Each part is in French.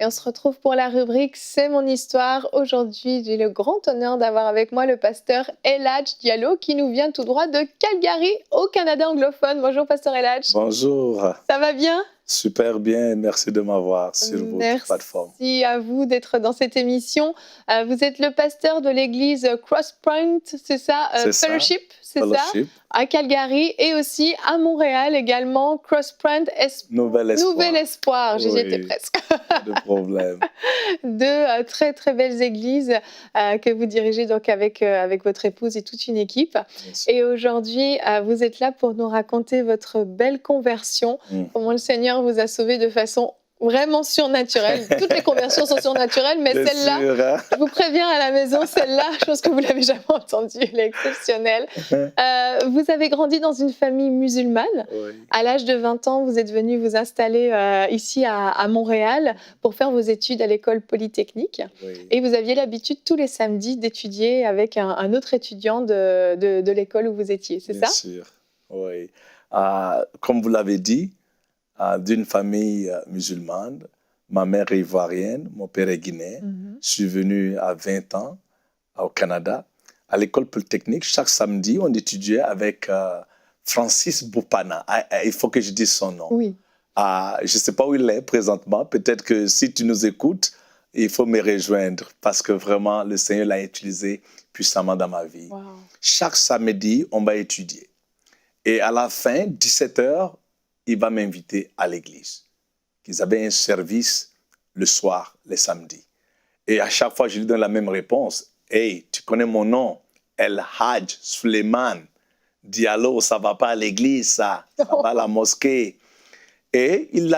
on se retrouve pour la rubrique C'est mon histoire. Aujourd'hui, j'ai le grand honneur d'avoir avec moi le pasteur El Hadj Diallo qui nous vient tout droit de Calgary au Canada anglophone. Bonjour pasteur El Hadj. Bonjour. Ça va bien? Super bien, merci de m'avoir sur votre plateforme. Merci à vous d'être dans cette émission. Vous êtes le pasteur de l'église Crosspoint, c'est ça? Fellowship, c'est ça? À Calgary et aussi à Montréal également, Crosspoint Nouvel Espoir. J'y étais presque. Pas de problème. Deux très très belles églises que vous dirigez donc avec votre épouse et toute une équipe. Et aujourd'hui, vous êtes là pour nous raconter votre belle conversion, comment le Seigneur vous a sauvé de façon vraiment surnaturelle. Toutes les conversions sont surnaturelles, mais celle-là, je vous préviens à la maison, celle-là, je pense que vous l'avez jamais entendue, elle est exceptionnelle. Vous avez grandi dans une famille musulmane. Oui. À l'âge de 20 ans, vous êtes venu vous installer ici à Montréal pour faire vos études à l'école polytechnique. Oui. Et vous aviez l'habitude tous les samedis d'étudier avec un autre étudiant de l'école où vous étiez, c'est ça? Bien sûr, oui. Comme vous l'avez dit, d'une famille musulmane, ma mère est ivoirienne, mon père est guinéen. Je suis venu à 20 ans au Canada. À l'école polytechnique, chaque samedi, on étudiait avec Francis Boupana. Il faut que je dise son nom. Oui. Je ne sais pas où il est présentement. Peut-être que si tu nous écoutes, il faut me rejoindre parce que vraiment, le Seigneur l'a utilisé puissamment dans ma vie. Wow. Chaque samedi, on va étudier. Et à la fin, 17h, il va m'inviter à l'église. Ils avaient un service le soir, les samedis. Et à chaque fois, je lui donne la même réponse. « Hey, tu connais mon nom? El Hadj Suleiman Diallo, ça ne va pas à l'église, ça va à la mosquée. » Et il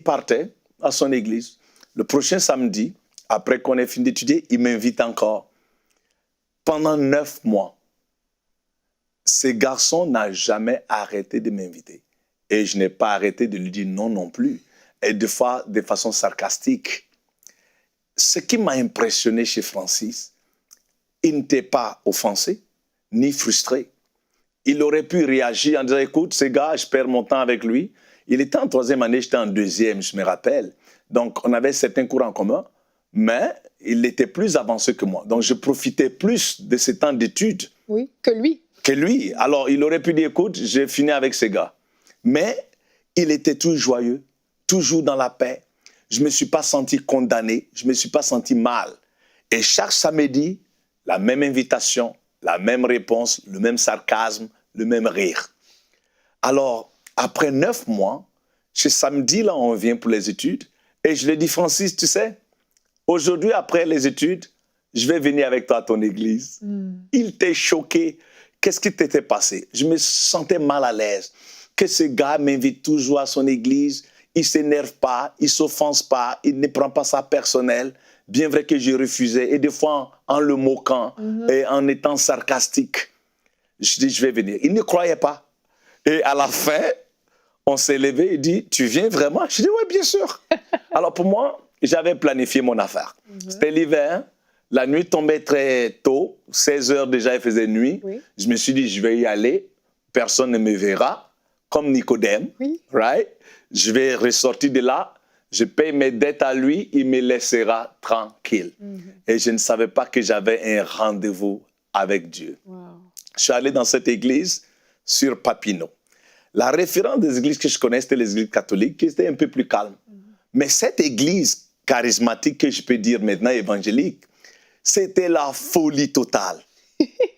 partait à son église. Le prochain samedi, après qu'on ait fini d'étudier, il m'invite encore. Pendant 9 mois, ce garçon n'a jamais arrêté de m'inviter. Et je n'ai pas arrêté de lui dire non plus. Et des fois, de façon sarcastique. Ce qui m'a impressionné chez Francis, il n'était pas offensé, ni frustré. Il aurait pu réagir en disant, écoute, ce gars, je perds mon temps avec lui. Il était en 3e année, j'étais en 2e, je me rappelle. Donc, on avait certains cours en commun, mais il était plus avancé que moi. Donc, je profitais plus de ce temps d'études. Oui, que lui. Que lui. Alors, il aurait pu dire, écoute, j'ai fini avec ce gars. Mais il était toujours joyeux, toujours dans la paix. Je ne me suis pas senti condamné, je ne me suis pas senti mal. Et chaque samedi, la même invitation, la même réponse, le même sarcasme, le même rire. Alors, après 9 mois, ce samedi-là, on vient pour les études. Et je lui ai dit, Francis, tu sais, aujourd'hui, après les études, je vais venir avec toi à ton église. Il était choqué. Qu'est-ce qui t'était passé? Je me sentais mal à l'aise. Que ce gars m'invite toujours à son église, il ne s'énerve pas, il ne s'offense pas, il ne prend pas ça personnel. Bien vrai que j'ai refusé, et des fois en le moquant et en étant sarcastique. Je dis, je vais venir. Il ne croyait pas. Et à la fin, on s'est levé, il dit, tu viens vraiment? Je dis, oui, bien sûr. Alors pour moi, j'avais planifié mon affaire. C'était l'hiver, la nuit tombait très tôt, 16h déjà, il faisait nuit. Oui. Je me suis dit, je vais y aller, personne ne me verra. Comme Nicodème, right? Je vais ressortir de là, je paye mes dettes à lui, il me laissera tranquille. Et je ne savais pas que j'avais un rendez-vous avec Dieu. Wow. Je suis allé dans cette église sur Papineau. La référence des églises que je connais, c'était les églises catholiques, qui étaient un peu plus calmes. Mais cette église charismatique, que je peux dire maintenant évangélique, c'était la folie totale.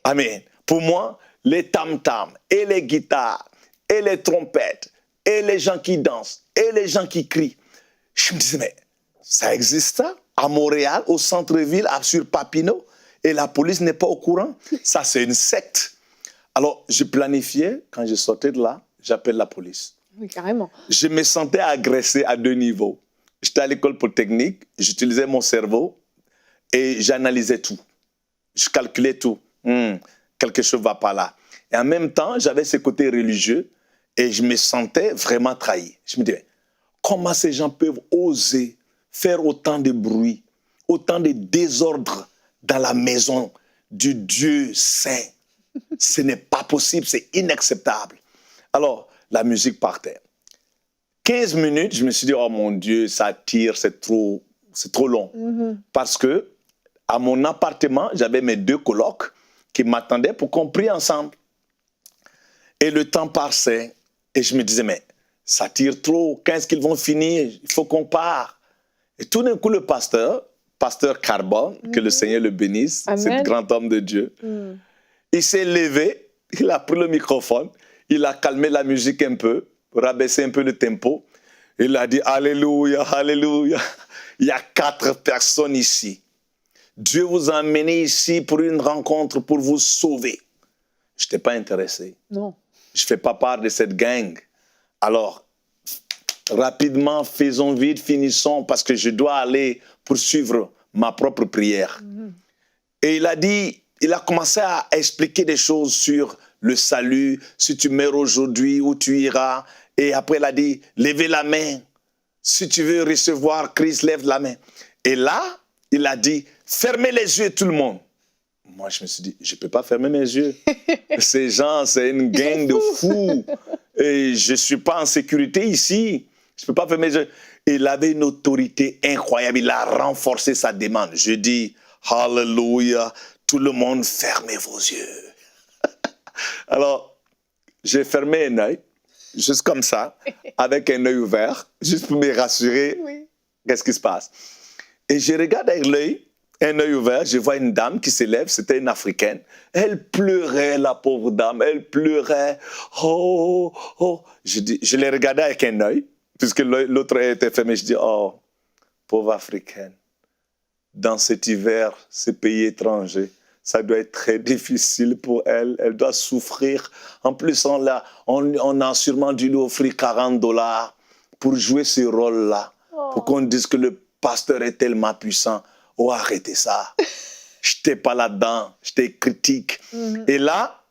Amen. Pour moi, les tam-tams et les guitares, et les trompettes, et les gens qui dansent, et les gens qui crient. Je me disais, mais ça existe ça? À Montréal, au centre-ville, sur Papineau, et la police n'est pas au courant? Ça, c'est une secte. Alors, je planifiais, quand je sortais de là, j'appelle la police. Oui, carrément. Je me sentais agressé à 2 niveaux. J'étais à l'école polytechnique, j'utilisais mon cerveau, et j'analysais tout. Je calculais tout. Quelque chose ne va pas là. Et en même temps, j'avais ce côté religieux, et je me sentais vraiment trahi. Je me disais, comment ces gens peuvent oser faire autant de bruit, autant de désordre dans la maison du Dieu saint? Ce n'est pas possible, c'est inacceptable. Alors, la musique partait. 15 minutes, je me suis dit, oh mon Dieu, ça tire, c'est trop c'est trop long. Parce que à mon appartement, j'avais mes 2 colocs qui m'attendaient pour qu'on prie ensemble. Et le temps passait et je me disais, mais ça tire trop, quand est-ce qu'ils vont finir? Il faut qu'on parte. Et tout d'un coup, le pasteur Carbone, que le Seigneur le bénisse, ce grand homme de Dieu, il s'est levé, il a pris le microphone, il a calmé la musique un peu, rabaissé un peu le tempo. Il a dit, Alléluia, Alléluia. Il y a 4 personnes ici. Dieu vous a amené ici pour une rencontre, pour vous sauver. Je n'étais pas intéressé. Non. Je ne fais pas part de cette gang. Alors, rapidement, faisons vite, finissons, parce que je dois aller poursuivre ma propre prière. Et il a commencé à expliquer des choses sur le salut, si tu meurs aujourd'hui, où tu iras. Et après, il a dit, levez la main. Si tu veux recevoir Christ, lève la main. Et là, il a dit, fermez les yeux tout le monde. Moi, je me suis dit, je ne peux pas fermer mes yeux. Ces gens, c'est une gang de fous. Et je ne suis pas en sécurité ici. Je ne peux pas fermer mes yeux. Il avait une autorité incroyable. Il a renforcé sa demande. Je dis, Alléluia, tout le monde, fermez vos yeux. Alors, j'ai fermé un œil, juste comme ça, avec un œil ouvert, juste pour me rassurer. Qu'est-ce qui se passe? Et je regarde avec l'œil, un œil ouvert, je vois une dame qui s'élève, c'était une Africaine. Elle pleurait, la pauvre dame, elle pleurait. Oh, oh. Je l'ai regardée avec un œil, puisque l'autre œil était fermé. Je dis, oh, pauvre Africaine, dans cet hiver, ces pays étrangers, ça doit être très difficile pour elle. Elle doit souffrir. En plus, on a sûrement dû lui offrir $40 pour jouer ce rôle-là, pour qu'on dise que le pasteur est tellement puissant. Oh, arrêtez ça. Je n'étais pas là-dedans. J'étais critique. Et là,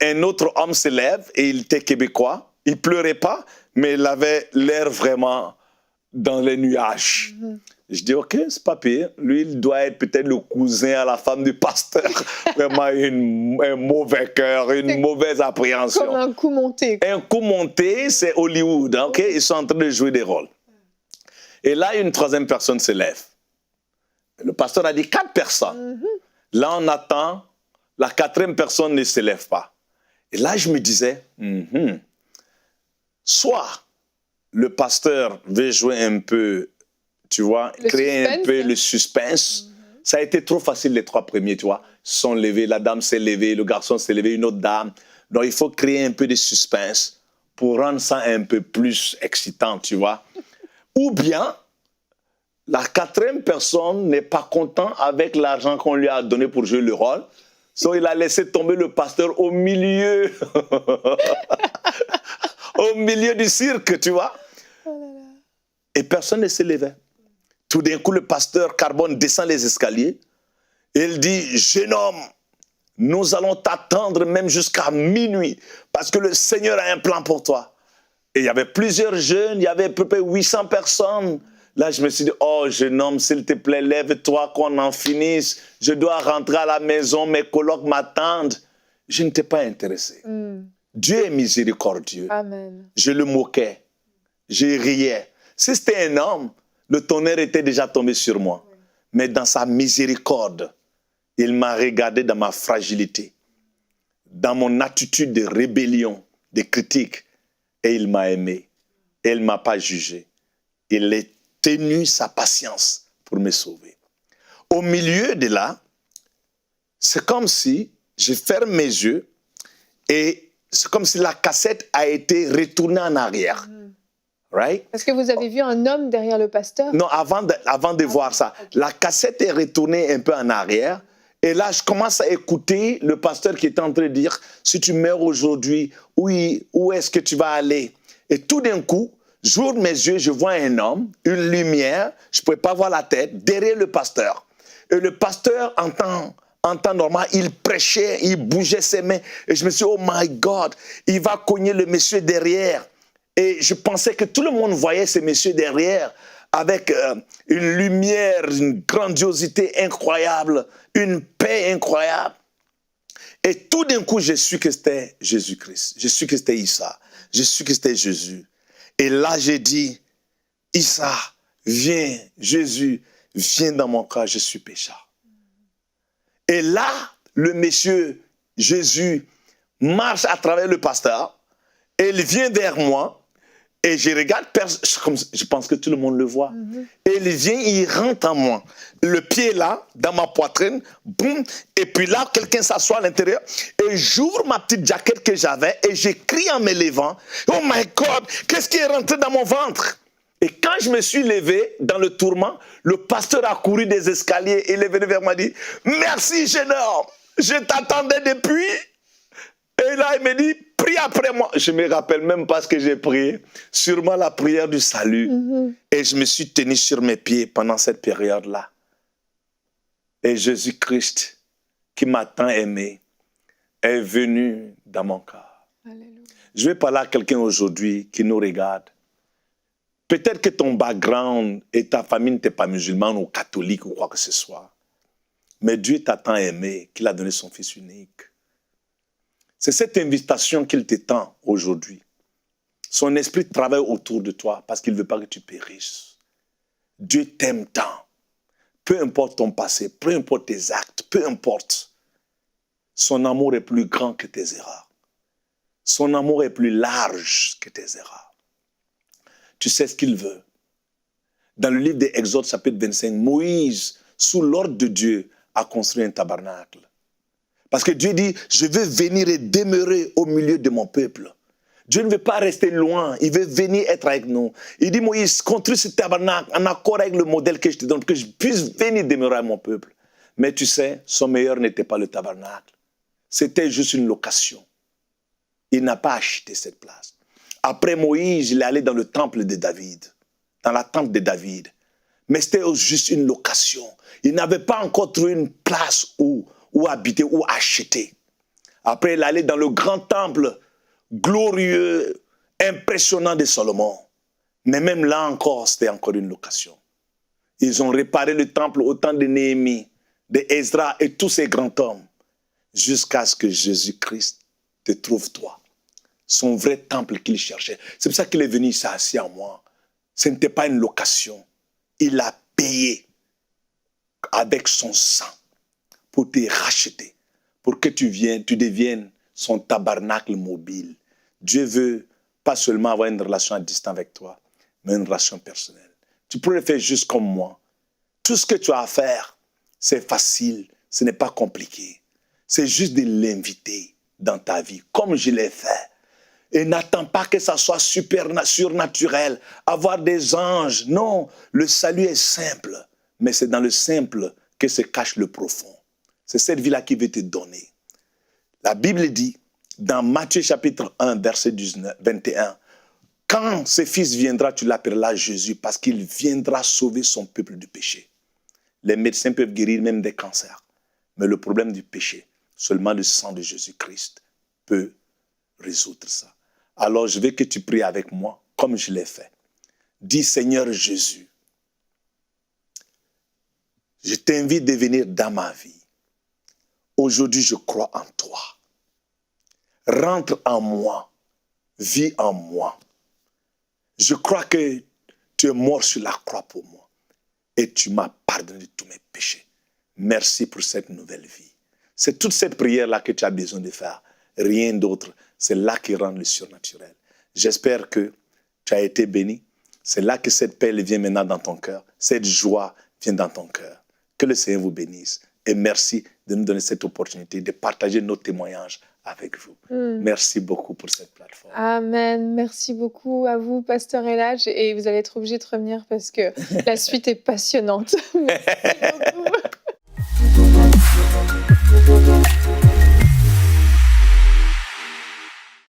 un autre homme se lève et il était québécois. Il ne pleurait pas, mais il avait l'air vraiment dans les nuages. Je dis, OK, c'est pas pire. Lui, il doit être peut-être le cousin à la femme du pasteur. Vraiment un mauvais cœur, une mauvaise appréhension. Comme un coup monté. Un coup monté, c'est Hollywood. Hein, OK? Ils sont en train de jouer des rôles. Et là, une 3e personne se lève. Le pasteur a dit 4 personnes. Là, on attend. La 4e personne ne se lève pas. Et là, je me disais, soit le pasteur veut jouer un peu, tu vois, créer un peu le suspense. Ça a été trop facile les 3 premiers, tu vois. Ils sont levés, la dame s'est levée, le garçon s'est levé, une autre dame. Donc, il faut créer un peu de suspense pour rendre ça un peu plus excitant, tu vois. Ou bien, la 4e personne n'est pas content avec l'argent qu'on lui a donné pour jouer le rôle. Donc, il a laissé tomber le pasteur au milieu. Au milieu du cirque, tu vois. Et personne ne se levait. Tout d'un coup, le pasteur Carbone descend les escaliers. Et il dit, jeune homme, nous allons t'attendre même jusqu'à minuit parce que le Seigneur a un plan pour toi. Et il y avait plusieurs jeunes, il y avait à peu près 800 personnes. Là, je me suis dit, oh, jeune homme, s'il te plaît, lève-toi qu'on en finisse. Je dois rentrer à la maison, mes colocs m'attendent. Je n'étais pas intéressé. Dieu est miséricordieux. Amen. Je le moquais. Je riais. Si c'était un homme, le tonnerre était déjà tombé sur moi. Mais dans sa miséricorde, il m'a regardé dans ma fragilité, dans mon attitude de rébellion, de critique, et il m'a aimé. Et il ne m'a pas jugé. Il a tenu sa patience pour me sauver. Au milieu de là, c'est comme si je ferme mes yeux et c'est comme si la cassette a été retournée en arrière. Right? Est-ce que vous avez vu un homme derrière le pasteur? Non, avant de voir ça, la cassette est retournée un peu en arrière. Et là, je commence à écouter le pasteur qui est en train de dire, si tu meurs aujourd'hui, oui, où est-ce que tu vas aller? Et tout d'un coup, j'ouvre mes yeux, je vois un homme, une lumière, je ne pouvais pas voir la tête, derrière le pasteur. Et le pasteur, en temps normal, il prêchait, il bougeait ses mains. Et je me suis dit, oh my God, il va cogner le monsieur derrière. Et je pensais que tout le monde voyait ce monsieur derrière avec une lumière, une grandiosité incroyable, une paix incroyable. Et tout d'un coup, je suis que c'était Jésus-Christ. Je suis que c'était Issa. Je suis que c'était Jésus. Et là, j'ai dit, Issa, viens, Jésus, viens dans mon cœur, je suis pécheur. Et là, le monsieur Jésus marche à travers le pasteur, et il vient vers moi, et je regarde, comme je pense que tout le monde le voit. Et il vient, il rentre en moi. Le pied là, dans ma poitrine, boum, et puis là, quelqu'un s'assoit à l'intérieur, et j'ouvre ma petite jaquette que j'avais, et j'écris en me levant, « Oh my God, qu'est-ce qui est rentré dans mon ventre ?» Et quand je me suis levé dans le tourment, le pasteur a couru des escaliers, et il est venu vers moi et dit, « Merci, jeune homme, je t'attendais depuis. » Et là, il me dit, prie après moi. Je ne me rappelle même pas ce que j'ai prié. Sûrement la prière du salut. Et je me suis tenu sur mes pieds pendant cette période-là. Et Jésus-Christ, qui m'a tant aimé, est venu dans mon cœur. Alléluia. Je vais parler à quelqu'un aujourd'hui qui nous regarde. Peut-être que ton background et ta famille n'étaient pas musulmane ou catholique ou quoi que ce soit. Mais Dieu t'a tant aimé qu'il a donné son Fils unique. C'est cette invitation qu'il t'étend aujourd'hui. Son esprit travaille autour de toi parce qu'il ne veut pas que tu périsses. Dieu t'aime tant. Peu importe ton passé, peu importe tes actes, peu importe. Son amour est plus grand que tes erreurs. Son amour est plus large que tes erreurs. Tu sais ce qu'il veut. Dans le livre des Exodes, chapitre 25, Moïse, sous l'ordre de Dieu, a construit un tabernacle. Parce que Dieu dit, je veux venir et demeurer au milieu de mon peuple. Dieu ne veut pas rester loin, il veut venir être avec nous. Il dit, Moïse, construis ce tabernacle en accord avec le modèle que je te donne, pour que je puisse venir demeurer à mon peuple. Mais tu sais, son meilleur n'était pas le tabernacle. C'était juste une location. Il n'a pas acheté cette place. Après Moïse, il est allé dans le temple de David, dans la tente de David. Mais c'était juste une location. Il n'avait pas encore trouvé une place où habiter, ou acheter. Après, il est allé dans le grand temple glorieux, impressionnant de Salomon. Mais même là encore, c'était encore une location. Ils ont réparé le temple au temps de Néhémie, de Ezra et tous ces grands hommes, jusqu'à ce que Jésus-Christ te trouve toi. Son vrai temple qu'il cherchait. C'est pour ça qu'il est venu s'asseoir à moi. Ce n'était pas une location. Il a payé avec son sang pour te racheter, pour que tu deviennes son tabernacle mobile. Dieu veut pas seulement avoir une relation à distance avec toi, mais une relation personnelle. Tu pourrais le faire juste comme moi. Tout ce que tu as à faire, c'est facile, ce n'est pas compliqué. C'est juste de l'inviter dans ta vie, comme je l'ai fait. Et n'attends pas que ça soit surnaturel, avoir des anges. Non, le salut est simple, mais c'est dans le simple que se cache le profond. C'est cette vie-là qui veut te donner. La Bible dit, dans Matthieu chapitre 1, verset 21, « Quand ce Fils viendra, tu l'appelleras Jésus, parce qu'il viendra sauver son peuple du péché. » Les médecins peuvent guérir même des cancers. Mais le problème du péché, seulement le sang de Jésus-Christ peut résoudre ça. Alors je veux que tu pries avec moi, comme je l'ai fait. Dis, Seigneur Jésus, je t'invite de venir dans ma vie. Aujourd'hui, je crois en toi. Rentre en moi. Vis en moi. Je crois que tu es mort sur la croix pour moi. Et tu m'as pardonné de tous mes péchés. Merci pour cette nouvelle vie. C'est toute cette prière-là que tu as besoin de faire. Rien d'autre. C'est là qui rend le surnaturel. J'espère que tu as été béni. C'est là que cette paix vient maintenant dans ton cœur. Cette joie vient dans ton cœur. Que le Seigneur vous bénisse. Et merci de nous donner cette opportunité de partager nos témoignages avec vous. Merci beaucoup pour cette plateforme. Amen. Merci beaucoup à vous, Pasteur Elhadj. Et vous allez être obligé de revenir parce que la suite est passionnante. Merci beaucoup.